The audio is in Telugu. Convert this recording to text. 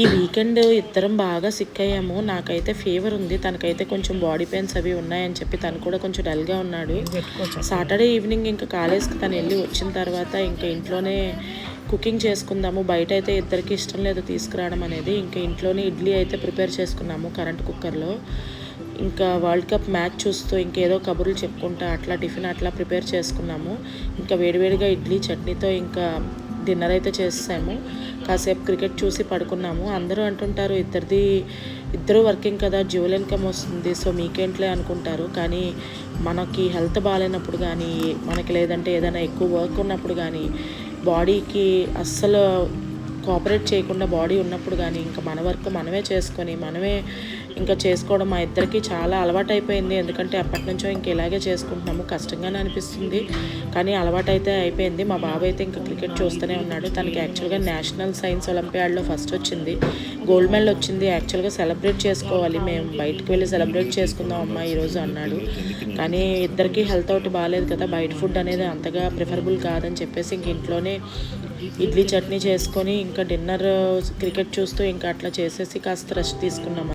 ఈ వీకెండ్ ఇద్దరం బాగా సిక్ అయ్యాము. నాకైతే ఫీవర్ ఉంది, తనకైతే కొంచెం బాడీ పెయిన్స్ అవి ఉన్నాయని చెప్పి తను కూడా కొంచెం డల్గా ఉన్నాడు. సాటర్డే ఈవినింగ్ ఇంకా కాలేజ్కి తను వెళ్ళి వచ్చిన తర్వాత ఇంకా ఇంట్లోనే కుకింగ్ చేసుకుందాము. బయట అయితే ఇద్దరికి ఇష్టం లేదు తీసుకురావడం అనేది. ఇంకా ఇంట్లోనే ఇడ్లీ అయితే ప్రిపేర్ చేసుకున్నాము కరెంట్ కుక్కర్లో. ఇంకా వరల్డ్ కప్ మ్యాచ్ చూస్తూ ఇంకేదో కబుర్లు చెప్పుకుంటా అట్లా టిఫిన్ అట్లా ప్రిపేర్ చేసుకున్నాము. ఇంకా వేడివేడిగా ఇడ్లీ చట్నీతో ఇంకా డిన్నర్ అయితే చేసాము. కాసేపు క్రికెట్ చూసి పడుకున్నాము. అందరూ అంటుంటారు ఇద్దరు వర్కింగ్ కదా, డ్యూయల్ ఇన్కమ్ వస్తుంది, సో మీకేంట్లే అనుకుంటారు. కానీ మనకి హెల్త్ బాగాలేనప్పుడు కానీ, మనకి లేదంటే ఏదైనా ఎక్కువ వర్క్ ఉన్నప్పుడు కానీ, బాడీకి అస్సలు కోఆపరేట్ చేయకుండా బాడీ ఉన్నప్పుడు కానీ ఇంకా మన వర్క్ మనమే చేసుకొని మనమే ఇంకా చేసుకోవడం మా ఇద్దరికి చాలా అలవాటు అయిపోయింది. ఎందుకంటే అప్పటి నుంచో ఇంక ఇలాగే చేసుకుంటున్నాము. కష్టంగానే అనిపిస్తుంది కానీ అలవాటు అయితే అయిపోయింది. మా బాబు అయితే ఇంకా క్రికెట్ చూస్తూనే ఉన్నాడు. తనకి యాక్చువల్గా నేషనల్ సైన్స్ ఒలింపియాడ్లో ఫస్ట్ వచ్చింది, గోల్డ్ మెడల్ వచ్చింది. యాక్చువల్గా సెలబ్రేట్ చేసుకోవాలి, మేము బయటకు వెళ్ళి సెలబ్రేట్ చేసుకుందాం అమ్మా ఈరోజు అన్నాడు. కానీ ఇద్దరికి హెల్త్ అవుట్ బాగాలేదు కదా, బయట ఫుడ్ అనేది అంతగా ప్రిఫరబుల్ కాదని చెప్పేసి ఇంక ఇంట్లోనే ఇడ్లీ చట్నీ చేసుకొని ఇంకా డిన్నర్ క్రికెట్ చూస్తూ ఇంకా అట్లా చేసేసి కాస్త రెస్ట్ తీసుకున్నాము.